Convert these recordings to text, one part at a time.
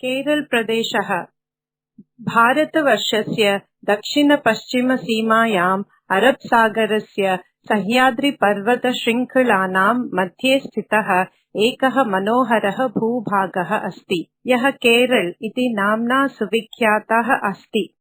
केरलप्रदेशः भारतवर्षस्य दक्षिण-पश्चिमसीमायाम् अरबसागरस्य सह्याद्रिपर्वतशृङ्खलानां मध्ये स्थितः एकः मनोहरः भूभागः अस्ति, यः केरल इति नाम्ना सुविख्यातः अस्ति।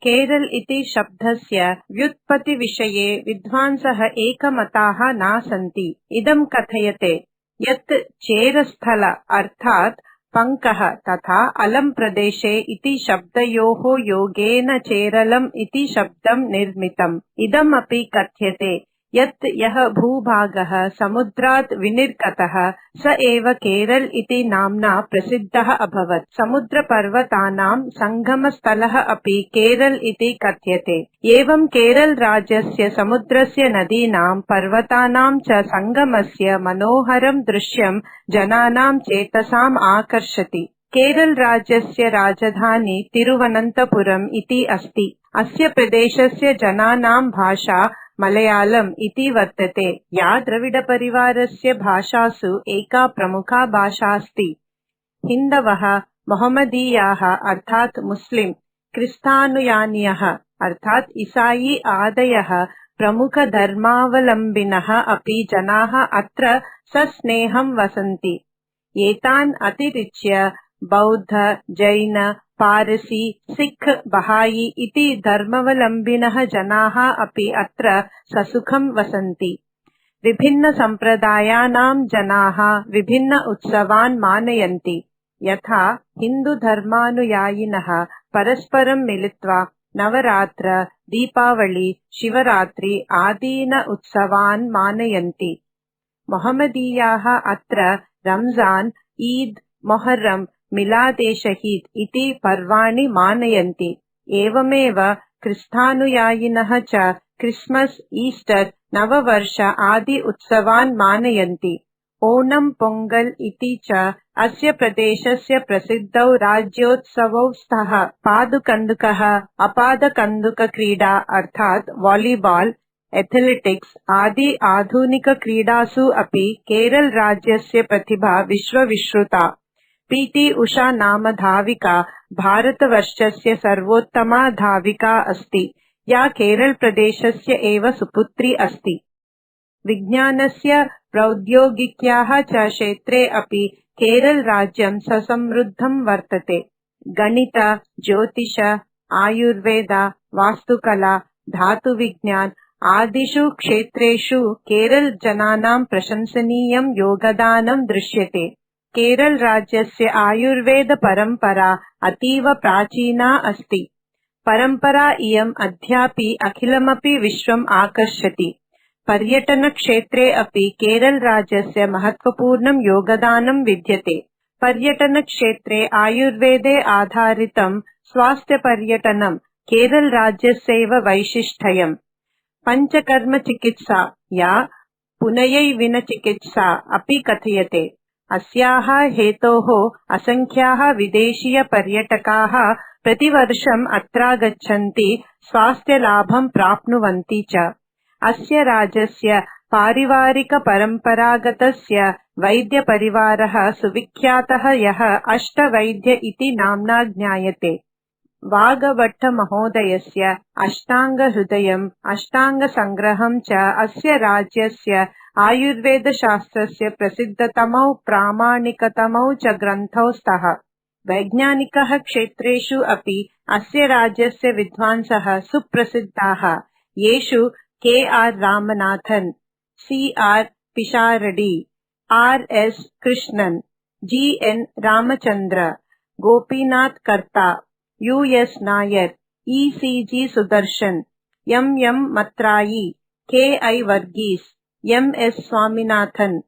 केरल इति शब्दस्य व्युत्पत्तिविषये विद्वांसः एकमताः न सन्ति। इदं कथयते यत् चेरस्थल अर्थात् पङ्कः तथा अलं प्रदेशे इति शब्दयोः योगेन चेरलम् इति शब्दं निर्मितम्। इदमपि कथ्यते यत् यः भूभागः समुद्रात् विनिर्गतः स एव केरल इति नाम्ना प्रसिद्धः अभवत्। समुद्रपर्वतानां सङ्गमस्थलः अपि केरल इति कथ्यते। एवं केरल राज्यस्य समुद्रस्य नदीनां पर्वतानां च सङ्गमस्य मनोहरं दृश्यं जनानां चेतसाम् आकर्षति। केरल राज्यस्य राजधानी तिरुवनन्तपुरम् इति अस्ति। अस्य प्रदेशस्य जनानां भाषा मलयालम् इति वर्तते, या द्रविडपरिवारस्य भाषासु एका प्रमुखा भाषास्ति। हिन्दवः, मोहम्मदीयाः अर्थात् मुस्लिम्, क्रिस्तानुयानिनः अर्थात् ईसाई आदयः प्रमुखधर्मावलम्बिनः अपि जनाः अत्र सस्नेहं वसन्ति। एतान् अतिरिच्य बौद्ध, जैन, पारसी, सिख, बहाई इति धर्मावलम्बिनः जनाः अपि अत्र ससुखं वसन्ति। विभिन्न सम्प्रदायानां जनाः विभिन्न उत्सवान् मानयन्ति। यथा हिन्दुधर्मानुयायिनः परस्परं मिलित्वा नवरात्र, दीपावली, शिवरात्रि आदीन उत्सवान् मानयन्ति। मोहम्मदीयाः अत्र रमजान्, ईद, मोहर्रम, मिलाद-ए-शहीद इति पर्वाणि मानयन्ति। एवमेव क्रिस्तानुयायिनः च क्रिस्मस्, ईस्टर, नववर्ष आदि उत्सवान् मानयन्ति। ओणम्, पोङ्गल् इति च अस्य प्रदेशस्य प्रसिद्धौ राज्योत्सवौ स्तः। पादुकन्दुकः, अपादकन्दुकक्रीडा अर्थात् वालीबाल्, एथलेटिक्स् आदि आधुनिकक्रीडासु अपि केरल राज्यस्य प्रतिभा विश्वविश्रुता। पी.टी. उषा नाम धाविका भारतवर्षस्य सर्वोत्तमा धाविका अस्ति, या केरल प्रदेशस्य एव सुपुत्री अस्ति। विज्ञानस्य, प्रौद्योगिक्याः च क्षेत्रे अपि केरल राज्यं ससमृद्धं वर्तते। गणित, ज्योतिष, आयुर्वेद, वास्तुकला, धातुविज्ञान आदिषु क्षेत्रेषु केरल जनानां प्रशंसनीयं योगदानं दृश्यते। केरल राज्यस्य आयुर्वेद परम्परा अतीव प्राचीना अस्ति। परम्परा इयम् अद्यापि अखिलमपि विश्वम् आकर्षति। पर्यटनक्षेत्रे अपि केरल राज्यस्य महत्वपूर्णं योगदानं विद्यते। पर्यटनक्षेत्रे आयुर्वेदे आधारितं स्वास्थ्यपर्यटनं केरल राज्यस्यैव वैशिष्ट्यम्। पञ्चकर्मचिकित्सा या पुनयैविनचिकित्सा अपि कथ्यते। अस्याः हेतोः असङ्ख्याः विदेशीयपर्यटकाः प्रतिवर्षम् अत्रागच्छन्ति, स्वास्थ्यलाभं प्राप्नुवन्ति च। अस्य राज्यस्य पारिवारिकपरम्परागतस्य वैद्यपरिवारः सुविख्यातः, यः अष्टवैद्य इति नाम्ना ज्ञायते। वागभट्टमहोदयस्य अष्टाङ्गहृदयम्, अष्टाङ्गसङ्ग्रहं च अस्य राज्यस्य आयुर्वेदशास्त्रस्य प्रसिद्धतमौ प्रामाणिकतमौ च ग्रन्थौ स्तः। वैज्ञानिकः क्षेत्रेषु अपि अस्य राज्यस्य विद्वांसः सुप्रसिद्धाः, येषु के.आर्. Ramanathan, सी.आर्. पिशारडी, आर्.एस्. Krishnan, G N. Ramachandra, Gopinath Kartha, U S. Nair, E C G. Sudarshan, M M. Mathrayi, K I. Varghese, M S. Swaminathan,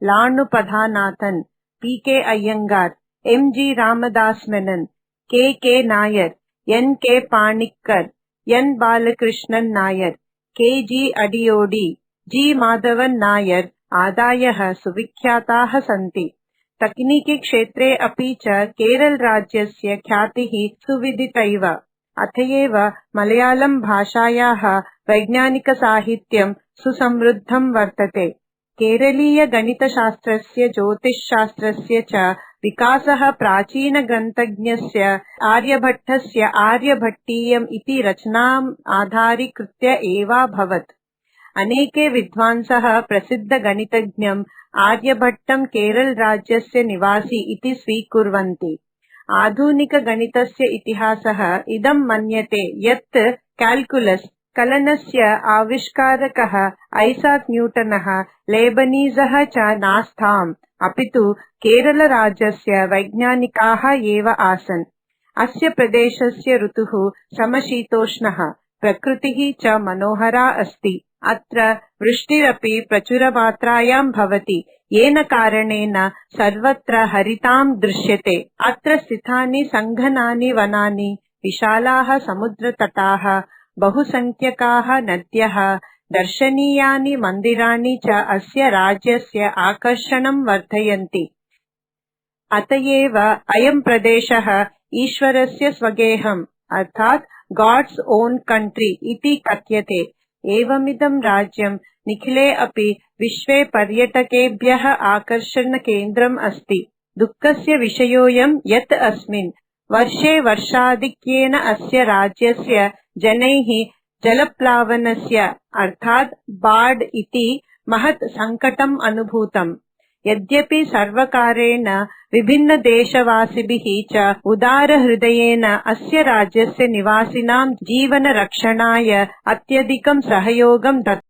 लाणुपधानाथन्, P K. Iyengar, M G. Ramdas Menon, K K. Nair, N K. Panikkar, N. Balakrishnan Nair, K G. Adiyodi, G. Madhavan Nair आदयः सुविख्याताः सन्ति। तकनीकिक्षेत्रे अपि च केरल राज्यस्य ख्यातिः सुविदितैव। अतएव मलयाळं भाषायाः वैज्ञानिकसाहित्यं सुसमृद्धं वर्तते। केरलीयगणितशास्त्रस्य ज्योतिषशास्त्रस्य च विकासः प्राचीनग्रन्थज्ञस्य आर्यभट्टस्य आर्यभट्टीयम् इति रचनाम् आधारीकृत्य एवाभवत्। अनेके विद्वांसः प्रसिद्धगणितज्ञम् आर्यभट्टं केरलराज्यस्य निवासी इति स्वीकुर्वन्ति। आधुनिकगणितस्य इतिहासः इदं मन्यते यत् क्याल्कुलस् कलनस्य आविष्कारकः ऐसाक् न्यूटनः लेबनीज़ः च नास्ताम्, अपितु केरलराज्यस्य वैज्ञानिकाः एव आसन्। अस्य प्रदेशस्य ऋतुः समशीतोष्णः, प्रकृतिः च मनोहरा अस्ति। अत्र वृष्टिरपि प्रचुरमात्रायां भवति, येन कारणेन सर्वत्र हरितां दृश्यते। अत्र स्थितानि सङ्घनानि वनानि, विशालाः समुद्रतटाः, बहुसंख्यकाः नद्यः, दर्शनीयानि मन्दिराणि च अस्य राज्यस्य आकर्षणं वर्धयन्ति। अतएव अयं प्रदेशः ईश्वरस्य स्वगेहम् अर्थात् गाड्स् ओन् कण्ट्री इति कथ्यते। एवमिदं राज्यं निखिले अपि विश्वे पर्यटकेभ्यः आकर्षणकेन्द्रम् अस्ति। दुःखस्य विषयोऽयं यत् अस्मिन् वर्षे वर्षाधिक्येन अस्य राज्यस्य जनैः जलप्लावनस्य अर्थात् बाढ् इति महत् सङ्कटम् अनुभूतम्। यद्यपि सर्वकारेण विभिन्नदेशवासिभिः च उदारहृदयेन अस्य राज्यस्य निवासिनां जीवनरक्षणाय अत्यधिकं सहयोगं दत्तम्।